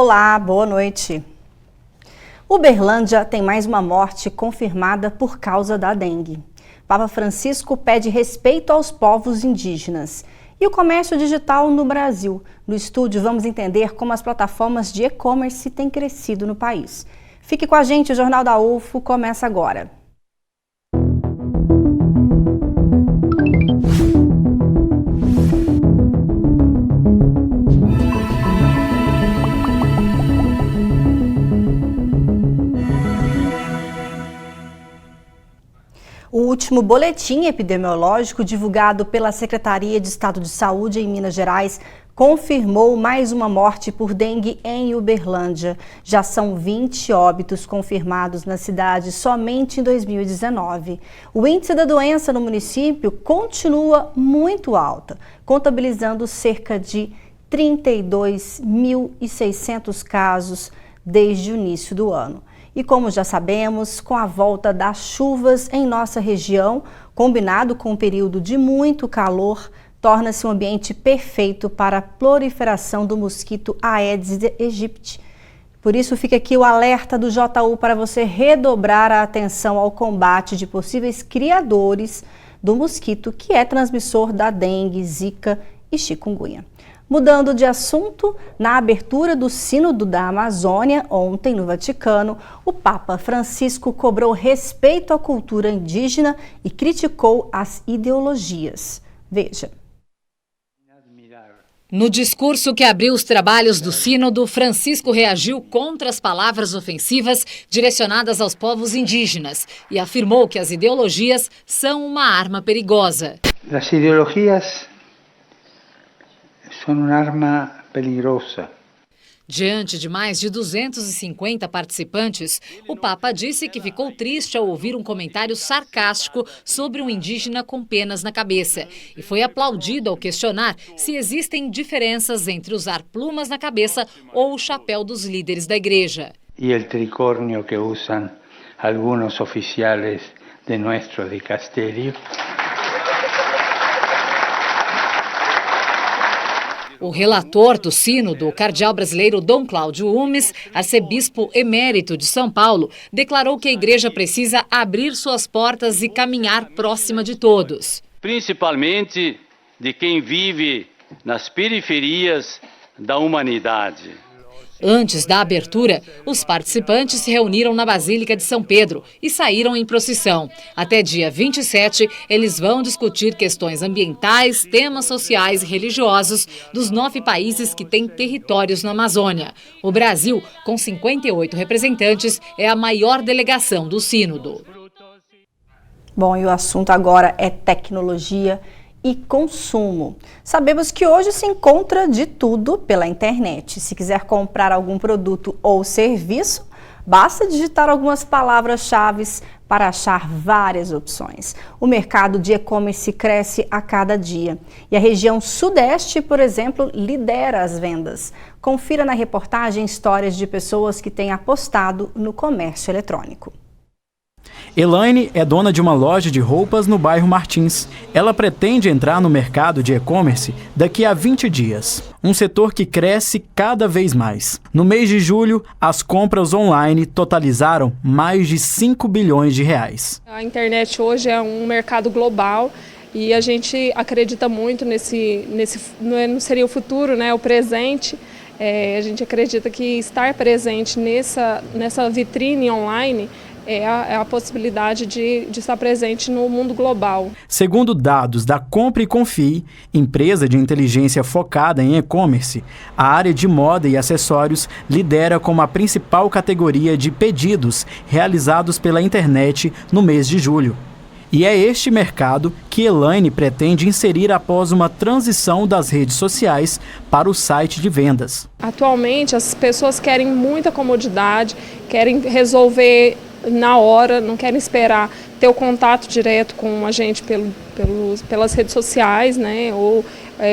Olá, boa noite. Uberlândia tem mais uma morte confirmada por causa da dengue. Papa Francisco pede respeito aos povos indígenas. E o comércio digital no Brasil. No estúdio, vamos entender como as plataformas de e-commerce têm crescido no país. Fique com a gente, o Jornal da UFO começa agora. O último boletim epidemiológico divulgado pela Secretaria de Estado de Saúde em Minas Gerais confirmou mais uma morte por dengue em Uberlândia. Já são 20 óbitos confirmados na cidade somente em 2019. O índice da doença no município continua muito alta, contabilizando cerca de 32.600 casos desde o início do ano. E como já sabemos, com a volta das chuvas em nossa região, combinado com um período de muito calor, torna-se um ambiente perfeito para a proliferação do mosquito Aedes aegypti. Por isso fica aqui o alerta do JU para você redobrar a atenção ao combate de possíveis criadores do mosquito, que é transmissor da dengue, zika e chikungunya. Mudando de assunto, na abertura do Sínodo da Amazônia, ontem no Vaticano, o Papa Francisco cobrou respeito à cultura indígena e criticou as ideologias. Veja. No discurso que abriu os trabalhos do Sínodo, Francisco reagiu contra as palavras ofensivas direcionadas aos povos indígenas e afirmou que as ideologias são uma arma perigosa. As ideologias são uma arma perigosa. Diante de mais de 250 participantes, o Papa disse que ficou triste ao ouvir um comentário sarcástico sobre um indígena com penas na cabeça e foi aplaudido ao questionar se existem diferenças entre usar plumas na cabeça ou o chapéu dos líderes da igreja. E o tricórnio que usam alguns oficiais de nosso dicastério. O relator do Sínodo, o cardeal brasileiro Dom Cláudio Umes, arcebispo emérito de São Paulo, declarou que a igreja precisa abrir suas portas e caminhar próxima de todos. Principalmente de quem vive nas periferias da humanidade. Antes da abertura, os participantes se reuniram na Basílica de São Pedro e saíram em procissão. Até dia 27, eles vão discutir questões ambientais, temas sociais e religiosos dos 9 países que têm territórios na Amazônia. O Brasil, com 58 representantes, é a maior delegação do Sínodo. Bom, e o assunto agora é tecnologia e consumo. Sabemos que hoje se encontra de tudo pela internet. Se quiser comprar algum produto ou serviço, basta digitar algumas palavras-chave para achar várias opções. O mercado de e-commerce cresce a cada dia e a região sudeste, por exemplo, lidera as vendas. Confira na reportagem histórias de pessoas que têm apostado no comércio eletrônico. Elaine é dona de uma loja de roupas no bairro Martins. Ela pretende entrar no mercado de e-commerce daqui a 20 dias, um setor que cresce cada vez mais. No mês de julho, as compras online totalizaram mais de 5 bilhões de reais. A internet hoje é um mercado global e a gente acredita muito não seria o futuro, né, o presente. A gente acredita que estar presente nessa vitrine online é a possibilidade de estar presente no mundo global. Segundo dados da Compre e Confie, empresa de inteligência focada em e-commerce, a área de moda e acessórios lidera como a principal categoria de pedidos realizados pela internet no mês de julho. E é este mercado que Elaine pretende inserir após uma transição das redes sociais para o site de vendas. Atualmente, as pessoas querem muita comodidade, querem resolver na hora, não querem esperar ter o contato direto com a gente pelas redes sociais, né, ou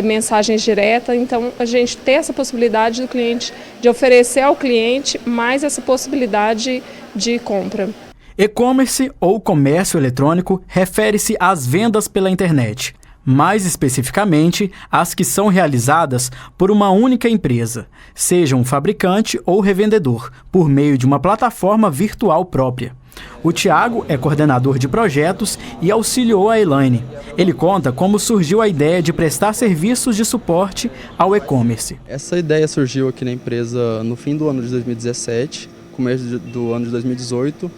mensagens diretas. Então, a gente tem essa possibilidade do cliente, de oferecer ao cliente mais essa possibilidade de compra. E-commerce ou comércio eletrônico refere-se às vendas pela internet. mais especificamente as que são realizadas por uma única empresa, seja um fabricante ou revendedor, por meio de uma plataforma virtual própria. O Tiago é coordenador de projetos e auxiliou a Elaine. Ele conta como surgiu a ideia de prestar serviços de suporte ao e-commerce. Essa ideia surgiu aqui na empresa no fim do ano de 2017, começo do ano de 2018.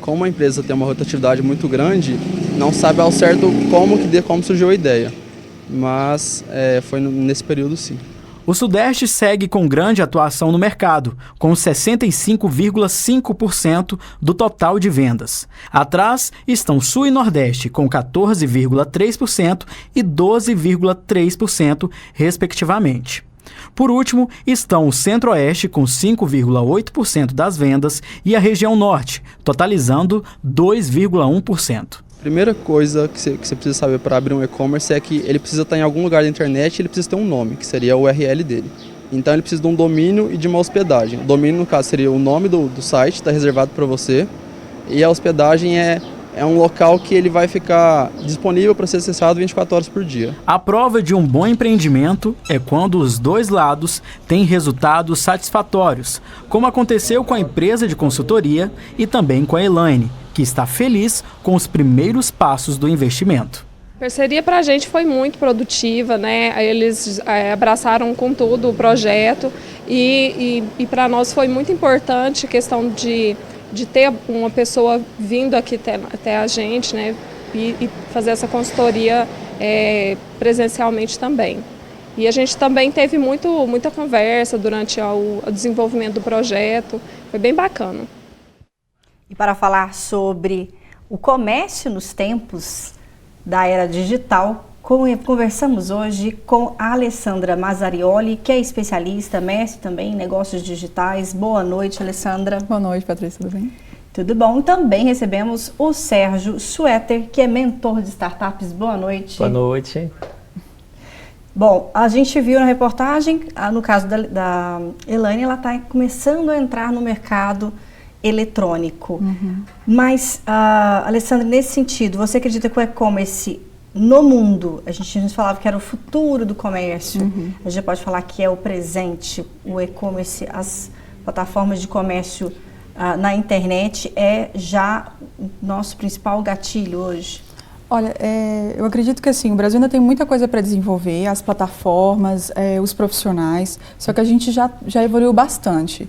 Como a empresa tem uma rotatividade muito grande, não sabe ao certo como surgiu a ideia, mas foi nesse período sim. O Sudeste segue com grande atuação no mercado, com 65,5% do total de vendas. Atrás estão Sul e Nordeste, com 14,3% e 12,3%, respectivamente. Por último, estão o Centro-Oeste, com 5,8% das vendas, e a região Norte, totalizando 2,1%. Primeira coisa que você precisa saber para abrir um e-commerce é que ele precisa estar em algum lugar da internet e ele precisa ter um nome, que seria a URL dele. Então ele precisa de um domínio e de uma hospedagem. O domínio, no caso, seria o nome do site, está reservado para você, e a hospedagem é um local que ele vai ficar disponível para ser acessado 24 horas por dia. A prova de um bom empreendimento é quando os dois lados têm resultados satisfatórios, como aconteceu com a empresa de consultoria e também com a Elaine, que está feliz com os primeiros passos do investimento. A parceria para a gente foi muito produtiva, né? Eles abraçaram com tudo o projeto e para nós foi muito importante a questão de ter uma pessoa vindo aqui até a gente, né? E fazer essa consultoria presencialmente também. E a gente também teve muita conversa durante o desenvolvimento do projeto, foi bem bacana. E para falar sobre o comércio nos tempos da era digital, conversamos hoje com a Alessandra Mazzarioli, que é especialista, mestre também em negócios digitais. Boa noite, Alessandra. Boa noite, Patrícia, tudo bem? Tudo bom. Também recebemos o Sérgio Sueter, que é mentor de startups. Boa noite. Boa noite. Bom, a gente viu na reportagem, no caso da Elaine, ela está começando a entrar no mercado eletrônico. Uhum. Mas, Alessandra, nesse sentido, você acredita que o e-commerce no mundo, a gente falava que era o futuro do comércio, a gente já pode falar que é o presente, o e-commerce, as plataformas de comércio na internet é já o nosso principal gatilho hoje? Olha, eu acredito que assim, o Brasil ainda tem muita coisa para desenvolver, as plataformas, os profissionais, só que a gente já evoluiu bastante.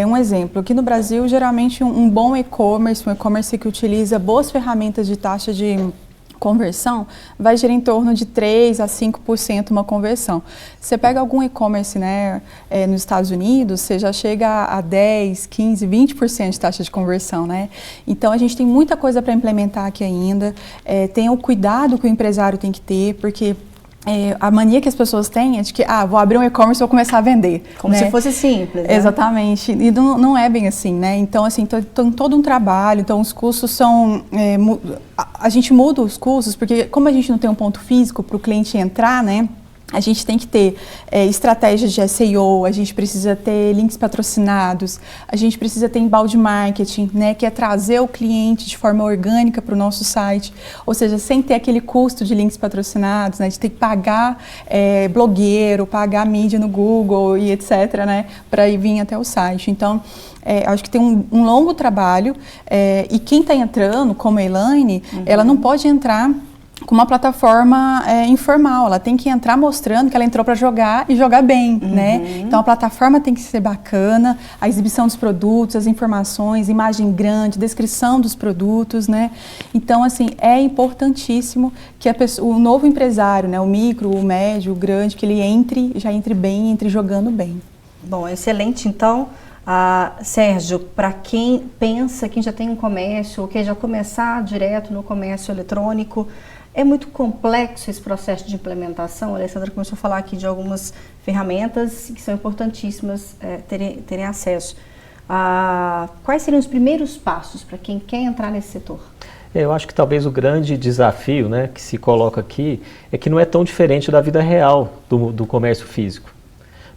Um exemplo, aqui no Brasil, geralmente um bom e-commerce, um e-commerce que utiliza boas ferramentas de taxa de conversão, vai gerar em torno de 3% a 5% uma conversão. Você pega algum e-commerce, né, nos Estados Unidos, você já chega a 10%, 15%, 20% de taxa de conversão, né? Então a gente tem muita coisa para implementar aqui ainda, tem o cuidado que o empresário tem que ter, porque a mania que as pessoas têm é de que, vou abrir um e-commerce e vou começar a vender. Como se fosse simples, né? Exatamente. E não é bem assim, né? Então, assim, tem todo um trabalho, então os custos são... a gente muda os custos, porque como a gente não tem um ponto físico para o cliente entrar, né? A gente tem que ter estratégias de SEO, a gente precisa ter links patrocinados, a gente precisa ter embalde marketing, né, que é trazer o cliente de forma orgânica para o nosso site, ou seja, sem ter aquele custo de links patrocinados, né, de ter que pagar blogueiro, pagar mídia no Google e etc, né, para ir vir até o site. Então, acho que tem um longo trabalho e quem está entrando, como a Elaine, ela não pode entrar com uma plataforma informal, ela tem que entrar mostrando que ela entrou para jogar e jogar bem, né? Então a plataforma tem que ser bacana, a exibição dos produtos, as informações, imagem grande, descrição dos produtos, né? Então assim, é importantíssimo que o novo empresário, né, o micro, o médio, o grande, que ele já entre bem, entre jogando bem. Bom, excelente então. Sérgio, para quem pensa, quem já tem um comércio ou quer já começar direto no comércio eletrônico, é muito complexo esse processo de implementação. A Alessandra começou a falar aqui de algumas ferramentas que são importantíssimas terem acesso. Quais seriam os primeiros passos para quem quer entrar nesse setor? Eu acho que talvez o grande desafio, né, que se coloca aqui é que não é tão diferente da vida real do comércio físico.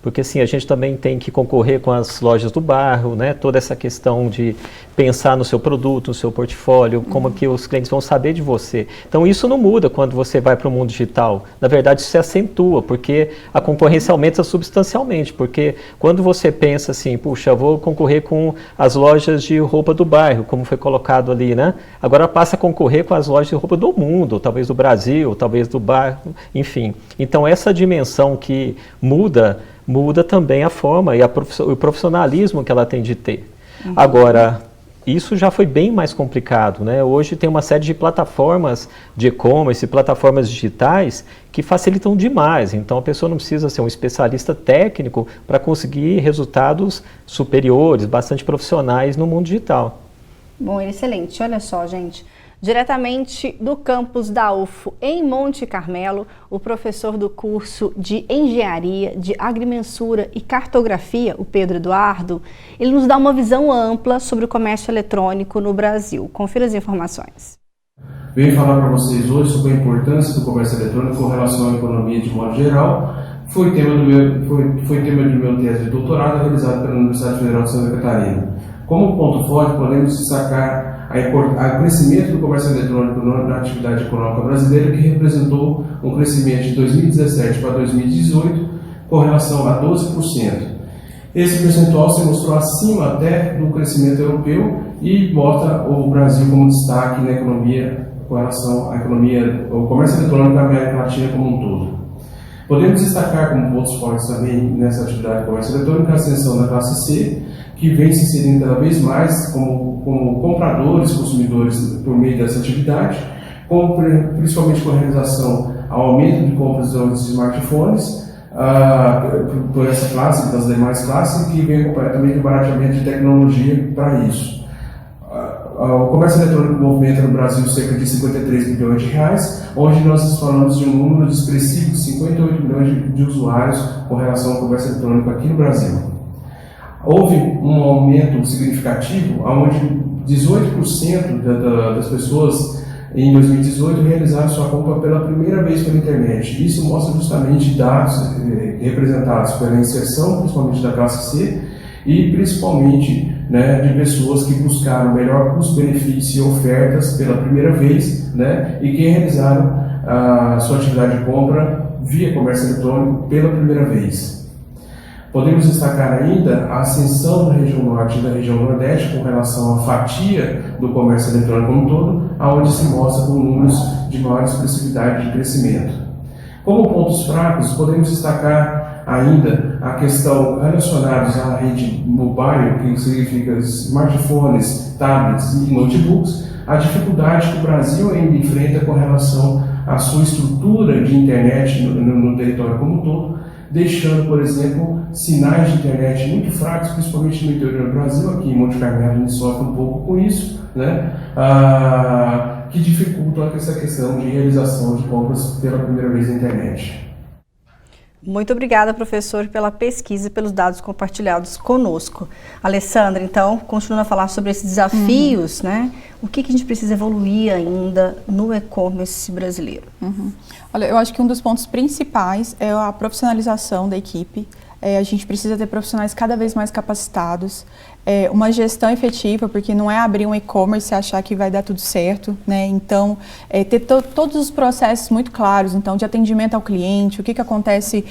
porque assim, a gente também tem que concorrer com as lojas do bairro, né? Toda essa questão de pensar no seu produto, no seu portfólio, como que os clientes vão saber de você. Então isso não muda quando você vai para o mundo digital. Na verdade, isso se acentua, porque a concorrência aumenta substancialmente, porque quando você pensa assim, puxa, eu vou concorrer com as lojas de roupa do bairro, como foi colocado ali, né? Agora passa a concorrer com as lojas de roupa do mundo, talvez do Brasil, talvez do bairro, enfim. Então essa dimensão que muda também a forma e o profissionalismo que ela tem de ter. Agora, isso já foi bem mais complicado, né? Hoje tem uma série de plataformas de e-commerce, plataformas digitais que facilitam demais. Então a pessoa não precisa ser um especialista técnico para conseguir resultados superiores, bastante profissionais no mundo digital. Bom, excelente. Olha só, gente. Diretamente do campus da UFO em Monte Carmelo, o professor do curso de Engenharia, de Agrimensura e Cartografia, o Pedro Eduardo, ele nos dá uma visão ampla sobre o comércio eletrônico no Brasil. Confira as informações. Venho falar para vocês hoje sobre a importância do comércio eletrônico com relação à economia de modo geral. Foi tema de meu tese de doutorado realizado pela Universidade Federal de Santa Catarina. Como ponto forte, podemos destacar o crescimento do comércio eletrônico na atividade econômica brasileira, que representou um crescimento de 2017 para 2018 com relação a 12%. Esse percentual se mostrou acima até do crescimento europeu e bota o Brasil como destaque na economia com relação à economia, o comércio eletrônico da América Latina como um todo. Podemos destacar como pontos fortes também nessa atividade de comércio eletrônico a ascensão da classe C, que vem se inserindo cada vez mais como compradores, consumidores por meio dessa atividade, principalmente com a realização ao aumento de compras de smartphones por essa classe e das demais classes, que vem completamente o barateamento de tecnologia para isso. O comércio eletrônico movimenta no Brasil cerca de 53 bilhões de reais, onde nós falamos de um número expressivo de 58 milhões de usuários com relação ao comércio eletrônico aqui no Brasil. Houve um aumento significativo, onde 18% das pessoas em 2018 realizaram sua compra pela primeira vez pela internet. Isso mostra justamente dados representados pela inserção, principalmente da classe C, e principalmente de pessoas que buscaram melhor custo-benefício e ofertas pela primeira vez, e que realizaram a sua atividade de compra via comércio eletrônico pela primeira vez. Podemos destacar ainda a ascensão da região norte e da região nordeste com relação à fatia do comércio eletrônico como um todo, onde se mostra com números de maior expressividade de crescimento. Como pontos fracos, podemos destacar ainda a questão relacionada à rede mobile, que significa smartphones, tablets e notebooks, a dificuldade que o Brasil ainda enfrenta com relação à sua estrutura de internet no território como um todo, deixando, por exemplo, sinais de internet muito fracos, principalmente no interior do Brasil. Aqui em Monte Carmelo a gente sofre um pouco com isso, que dificultam essa questão de realização de compras pela primeira vez na internet. Muito obrigada, professor, pela pesquisa e pelos dados compartilhados conosco. Alessandra, então, continuando a falar sobre esses desafios, o que a gente precisa evoluir ainda no e-commerce brasileiro? Olha, eu acho que um dos pontos principais é a profissionalização da equipe. A gente precisa ter profissionais cada vez mais capacitados, uma gestão efetiva, porque não é abrir um e-commerce e achar que vai dar tudo certo, Então, ter todos os processos muito claros, então, de atendimento ao cliente, o que acontece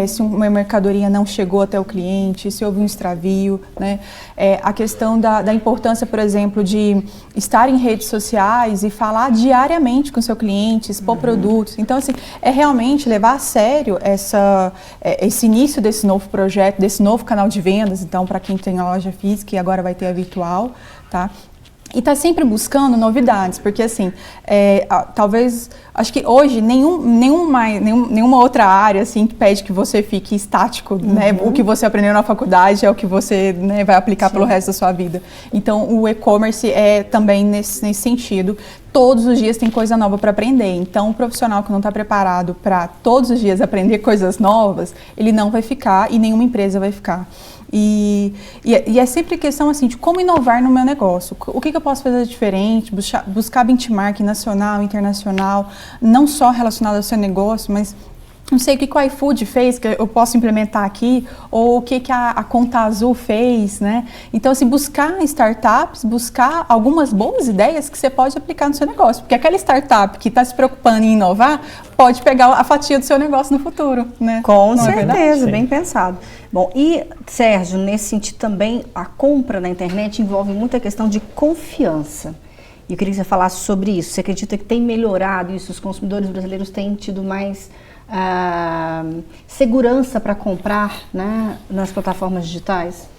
se uma mercadoria não chegou até o cliente, se houve um extravio, a questão da importância, por exemplo, de estar em redes sociais e falar diariamente com o seu cliente, expor produtos. Então, assim, é realmente levar a sério esse início desse novo projeto, desse novo canal de vendas, então, para quem tem a loja física e agora vai ter a virtual, tá? E tá sempre buscando novidades, porque assim, talvez, acho que hoje nenhuma outra área assim que pede que você fique estático, O que você aprendeu na faculdade é o que você vai aplicar pelo resto da sua vida. Então o e-commerce é também nesse sentido. Todos os dias tem coisa nova para aprender, então o profissional que não está preparado para todos os dias aprender coisas novas, ele não vai ficar e nenhuma empresa vai ficar. E é sempre questão assim, de como inovar no meu negócio, o que eu posso fazer diferente, buscar benchmark nacional, internacional, não só relacionado ao seu negócio, mas não sei o que o iFood fez, que eu posso implementar aqui, ou o que a Conta Azul fez, né? Então, assim, buscar startups, buscar algumas boas ideias que você pode aplicar no seu negócio. Porque aquela startup que está se preocupando em inovar, pode pegar a fatia do seu negócio no futuro, né? Com certeza, bem pensado. Bom, e, Sérgio, nesse sentido também, a compra na internet envolve muita questão de confiança. E eu queria que você falasse sobre isso. Você acredita que tem melhorado isso? Os consumidores brasileiros têm tido mais segurança para comprar, né, nas plataformas digitais?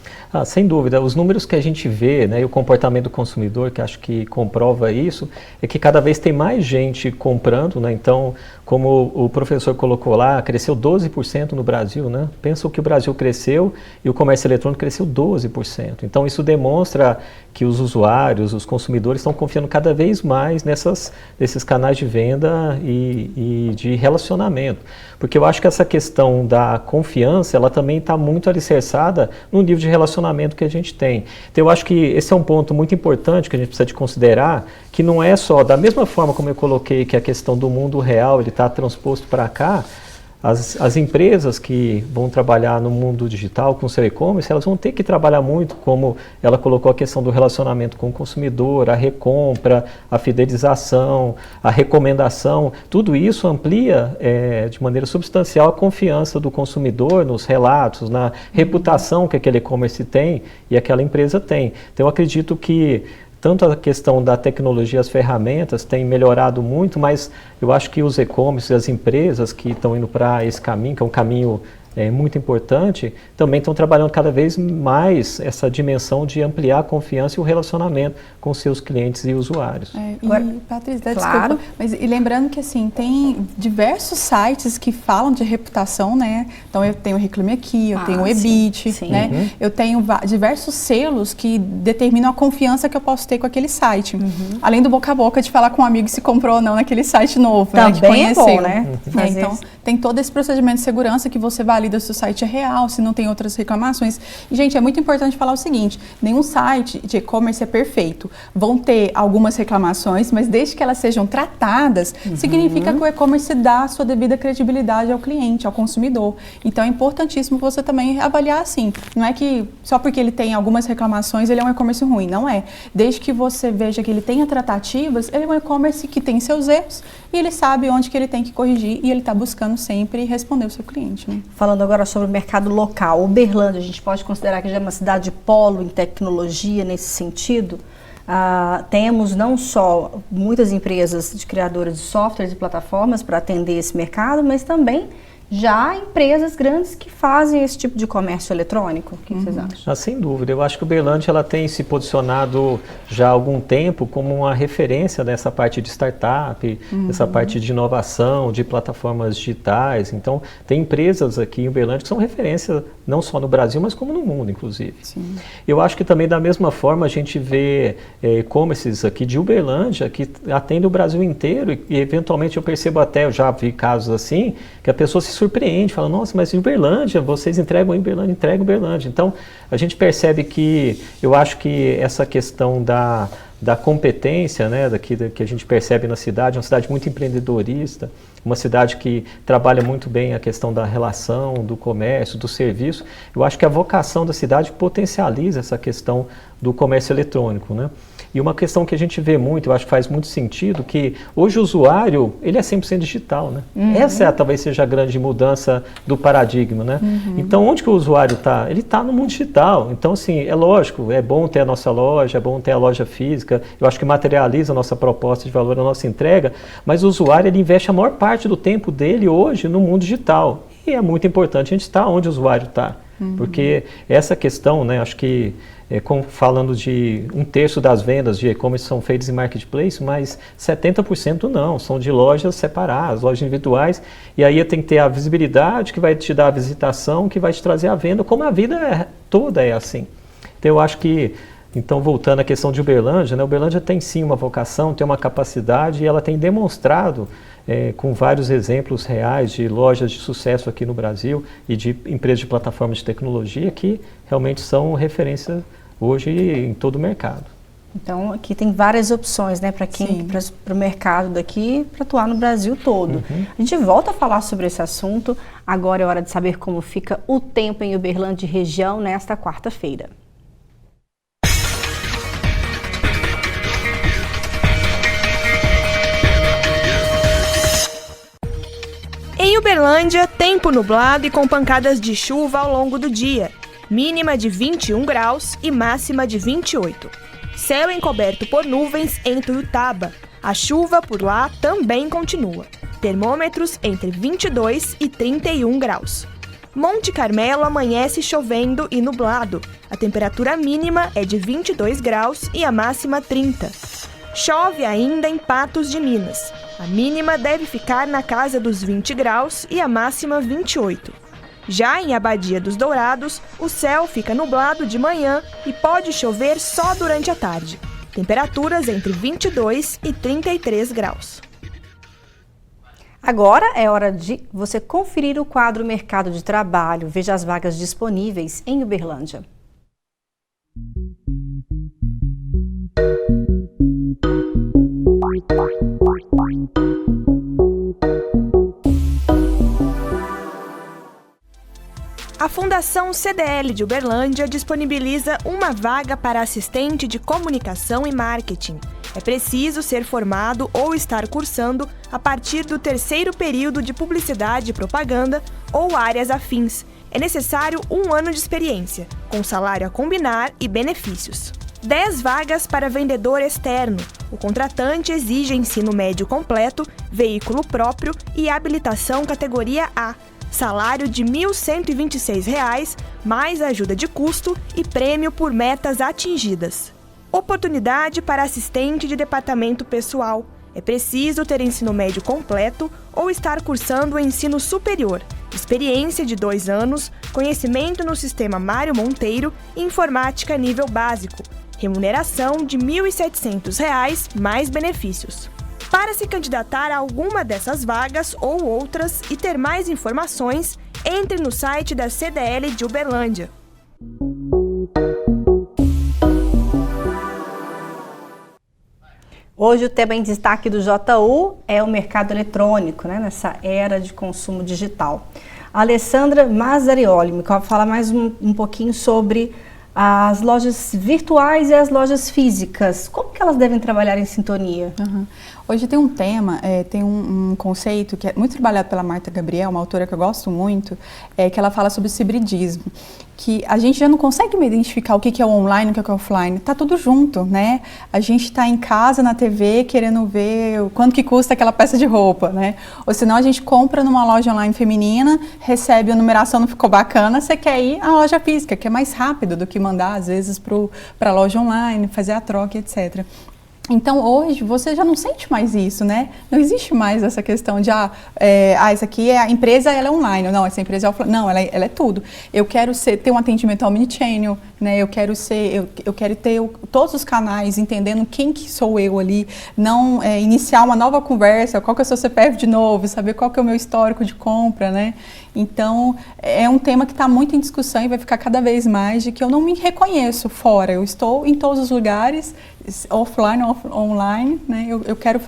Sem dúvida. Os números que a gente vê, né, e o comportamento do consumidor, que acho que comprova isso, é que cada vez tem mais gente comprando, né? Então, como o professor colocou lá, cresceu 12% no Brasil, né? Pensa o que o Brasil cresceu e o comércio eletrônico cresceu 12%. Então, isso demonstra que os usuários, os consumidores estão confiando cada vez mais nesses canais de venda e de relacionamento. Porque eu acho que essa questão da confiança, ela também está muito alicerçada no nível de relacionamento que a gente tem. Então, eu acho que esse é um ponto muito importante que a gente precisa de considerar, que não é só, da mesma forma como eu coloquei que a questão do mundo real, ele está transposto para cá, as empresas que vão trabalhar no mundo digital com seu e-commerce, elas vão ter que trabalhar muito, como ela colocou a questão do relacionamento com o consumidor, a recompra, a fidelização, a recomendação, tudo isso amplia de maneira substancial a confiança do consumidor nos relatos, na reputação que aquele e-commerce tem e aquela empresa tem. Então eu acredito que tanto a questão da tecnologia, as ferramentas têm melhorado muito, mas eu acho que os e-commerce, as empresas que estão indo para esse caminho, que é um caminho muito importante, também estão trabalhando cada vez mais essa dimensão de ampliar a confiança e o relacionamento com seus clientes e usuários. Patrícia, claro. desculpa, mas e lembrando que assim, tem diversos sites que falam de reputação, né? Então eu tenho o Reclame Aqui, eu tenho o Ebit, né? Eu tenho diversos selos que determinam a confiança que eu posso ter com aquele site. Além do boca a boca de falar com um amigo se comprou ou não naquele site novo, também, né? Que conheceu, é bom, né? Então tem todo esse procedimento de segurança que você valida se o site é real, se não tem outras reclamações. E, gente, é muito importante falar o seguinte, nenhum site de e-commerce é perfeito. Vão ter algumas reclamações, mas desde que elas sejam tratadas, significa que o e-commerce dá a sua devida credibilidade ao cliente, ao consumidor. Então, é importantíssimo você também avaliar assim. Não é que só porque ele tem algumas reclamações, ele é um e-commerce ruim. Não é. Desde que você veja que ele tenha tratativas, ele é um e-commerce que tem seus erros e ele sabe onde que ele tem que corrigir e ele está buscando sempre responder o seu cliente, né? Falando agora sobre o mercado local, Uberlândia, a gente pode considerar que já é uma cidade polo em tecnologia nesse sentido? Temos não só muitas empresas de criadoras de softwares e plataformas para atender esse mercado, mas também já empresas grandes que fazem esse tipo de comércio eletrônico. O que vocês acham? Sem dúvida. Eu acho que o Uberlândia ela tem se posicionado já há algum tempo como uma referência nessa parte de startup, essa parte de inovação, de plataformas digitais. Então, tem empresas aqui em Uberlândia que são referência não só no Brasil, mas como no mundo, inclusive. Sim. Eu acho que também, da mesma forma, a gente vê e-commerces aqui de Uberlândia que atendem o Brasil inteiro e, eventualmente, eu percebo até, eu já vi casos assim, que a pessoa se surpreende, fala, nossa, mas em Uberlândia, vocês entregam em Uberlândia, entregam em Uberlândia. Então, a gente percebe que, eu acho que essa questão da competência, né, que a gente percebe na cidade, é uma cidade muito empreendedorista, uma cidade que trabalha muito bem a questão da relação, do comércio, do serviço. Eu acho que a vocação da cidade potencializa essa questão do comércio eletrônico, né? E uma questão que a gente vê muito, eu acho que faz muito sentido, que hoje o usuário, ele é 100% digital, né? Essa talvez seja a grande mudança do paradigma, né? Então, onde que o usuário está? Ele está no mundo digital. Então, assim, é lógico, é bom ter a nossa loja, é bom ter a loja física, eu acho que materializa a nossa proposta de valor, a nossa entrega, mas o usuário, ele investe a maior parte do tempo dele hoje no mundo digital. E é muito importante a gente estar onde o usuário está. Porque essa questão, né, acho que falando de 1/3 das vendas de e-commerce são feitas em marketplace, mas 70% não, são de lojas separadas, lojas individuais, e aí tem que ter a visibilidade que vai te dar a visitação, que vai te trazer a venda, como a vida toda é assim. Então eu acho que, então voltando à questão de Uberlândia, né, Uberlândia tem sim uma vocação, tem uma capacidade e ela tem demonstrado com vários exemplos reais de lojas de sucesso aqui no Brasil e de empresas de plataformas de tecnologia que realmente são referência hoje em todo o mercado. Então, aqui tem várias opções, né, para o mercado daqui, para atuar no Brasil todo. A gente volta a falar sobre esse assunto. Agora é hora de saber como fica o tempo em Uberlândia e região nesta quarta-feira. Em Uberlândia, tempo nublado e com pancadas de chuva ao longo do dia. Mínima de 21 graus e máxima de 28. Céu encoberto por nuvens em Tuiutaba. A chuva por lá também continua. Termômetros entre 22 e 31 graus. Monte Carmelo amanhece chovendo e nublado. A temperatura mínima é de 22 graus e a máxima 30. Chove ainda em Patos de Minas. A mínima deve ficar na casa dos 20 graus e a máxima 28. Já em Abadia dos Dourados, o céu fica nublado de manhã e pode chover só durante a tarde. Temperaturas entre 22 e 33 graus. Agora é hora de você conferir o quadro Mercado de Trabalho. Veja as vagas disponíveis em Uberlândia. A Fundação CDL de Uberlândia disponibiliza uma vaga para assistente de comunicação e marketing. É preciso ser formado ou estar cursando a partir do 3º período de publicidade e propaganda ou áreas afins. É necessário 1 ano de experiência, com salário a combinar e benefícios. 10 vagas para vendedor externo. O contratante exige ensino médio completo, veículo próprio e habilitação categoria A. Salário de R$ 1.126, mais ajuda de custo e prêmio por metas atingidas. Oportunidade para assistente de departamento pessoal. É preciso ter ensino médio completo ou estar cursando o ensino superior. Experiência de 2 anos, conhecimento no sistema Mário Monteiro e informática nível básico. Remuneração de R$ 1.700, mais benefícios. Para se candidatar a alguma dessas vagas ou outras e ter mais informações, entre no site da CDL de Uberlândia. Hoje o tema em destaque do JU é o mercado eletrônico, né, nessa era de consumo digital. A Alessandra Mazzarioli me fala mais um pouquinho sobre as lojas virtuais e as lojas físicas. Como que elas devem trabalhar em sintonia? Hoje tem um tema, tem um conceito que é muito trabalhado pela Marta Gabriel, uma autora que eu gosto muito, que ela fala sobre o hibridismo, que a gente já não consegue identificar o que é o online e o que é o offline, tá tudo junto, né? A gente está em casa, na TV, querendo ver quanto que custa aquela peça de roupa, né? Ou senão a gente compra numa loja online feminina, recebe a numeração, não ficou bacana, você quer ir à loja física, que é mais rápido do que mandar, às vezes, para a loja online, fazer a troca, etc. Então, hoje, você já não sente mais isso, né? Não existe mais essa questão de, essa aqui é a empresa, ela é online. Não, essa empresa é offline. Não, ela é tudo. Eu quero ter um atendimento omnichannel, né? Eu quero ter todos os canais, entendendo quem que sou eu ali, não iniciar uma nova conversa, qual que é o seu CPF de novo, saber qual que é o meu histórico de compra, né? Então, é um tema que está muito em discussão e vai ficar cada vez mais de que eu não me reconheço fora. Eu estou em todos os lugares, offline, online, né? Eu quero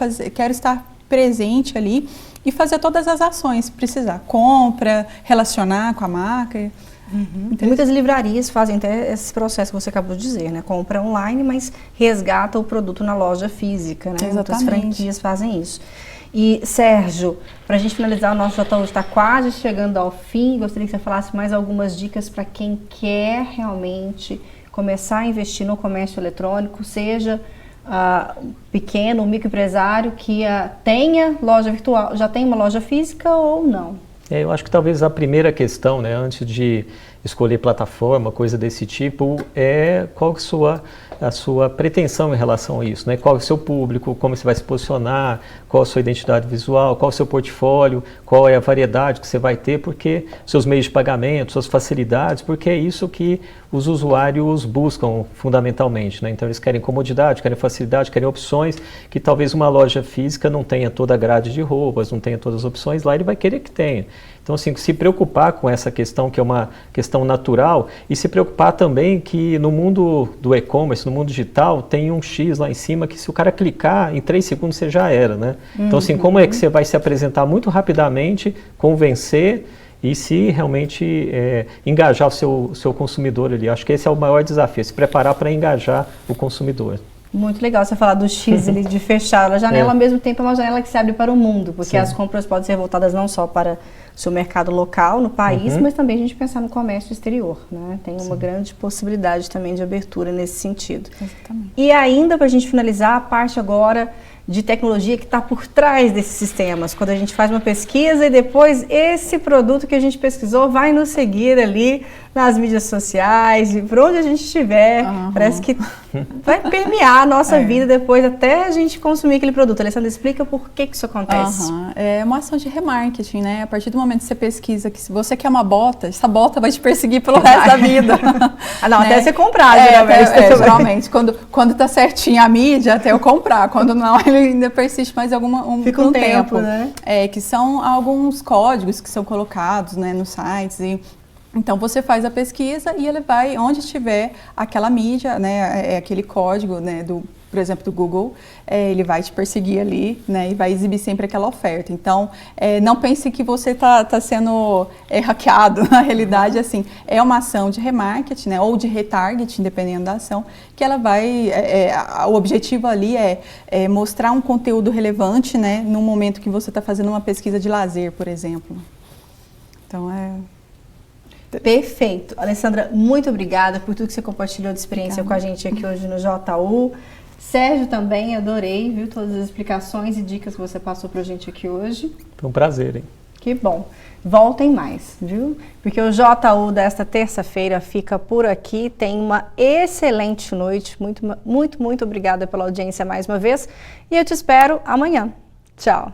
estar presente ali e fazer todas as ações, precisar. Compra, relacionar com a marca. Muitas livrarias fazem até esse processo que você acabou de dizer, né? Compra online, mas resgata o produto na loja física, né? Exatamente. Muitas franquias fazem isso. E, Sérgio, para a gente finalizar, o nosso JU está quase chegando ao fim. Gostaria que você falasse mais algumas dicas para quem quer realmente começar a investir no comércio eletrônico, seja pequeno, microempresário que tenha loja virtual, já tem uma loja física ou não. Eu acho que talvez a primeira questão, né, antes de escolher plataforma, coisa desse tipo, é qual que a sua pretensão em relação a isso, né? Qual é o seu público, como você vai se posicionar, qual a sua identidade visual, qual o seu portfólio, qual é a variedade que você vai ter, porque seus meios de pagamento, suas facilidades, porque é isso que os usuários buscam fundamentalmente, né? Então eles querem comodidade, querem facilidade, querem opções que talvez uma loja física não tenha toda a grade de roupas, não tenha todas as opções, lá ele vai querer que tenha. Então, assim, se preocupar com essa questão, que é uma questão questão natural e se preocupar também que no mundo do e-commerce, no mundo digital, tem um X lá em cima que se o cara clicar, em 3 segundos você já era, né? Então, assim, como é que você vai se apresentar muito rapidamente, convencer e se realmente engajar o seu consumidor ali? Acho que esse é o maior desafio, se preparar para engajar o consumidor. Muito legal você falar do X ali, de fechar a janela, ao mesmo tempo é uma janela que se abre para o mundo, porque as compras podem ser voltadas não só para o seu mercado local, no país, mas também a gente pensar no comércio exterior, né? Tem uma grande possibilidade também de abertura nesse sentido. Exatamente. E ainda para a gente finalizar, a parte agora de tecnologia que está por trás desses sistemas, quando a gente faz uma pesquisa e depois esse produto que a gente pesquisou vai nos seguir ali nas mídias sociais e por onde a gente estiver, parece que vai permear a nossa vida depois até a gente consumir aquele produto. Alessandra, explica por que isso acontece. É uma ação de remarketing, né? A partir do momento que você pesquisa que se você quer uma bota, essa bota vai te perseguir pelo resto da vida. Não, até você comprar, geralmente. Geralmente, quando tá certinho a mídia, até eu comprar. Quando não, ele ainda persiste mais Fica um tempo, né? Que são alguns códigos que são colocados, né, nos sites então você faz a pesquisa e ele vai, onde estiver aquela mídia, né, aquele código, né, por exemplo, do Google, ele vai te perseguir ali, né, e vai exibir sempre aquela oferta. Então, não pense que você tá sendo hackeado, na realidade, assim, é uma ação de remarketing, né, ou de retargeting, dependendo da ação, que ela vai, o objetivo ali é mostrar um conteúdo relevante, né, no momento que você está fazendo uma pesquisa de lazer, por exemplo. Então, Perfeito. Alessandra, muito obrigada por tudo que você compartilhou de experiência com a gente aqui hoje no JU. Sérgio também, adorei, viu, todas as explicações e dicas que você passou pra gente aqui hoje. Foi um prazer, hein? Que bom. Voltem mais, viu? Porque o JU desta terça-feira fica por aqui. Tenha uma excelente noite. Muito, muito, muito obrigada pela audiência mais uma vez. E eu te espero amanhã. Tchau.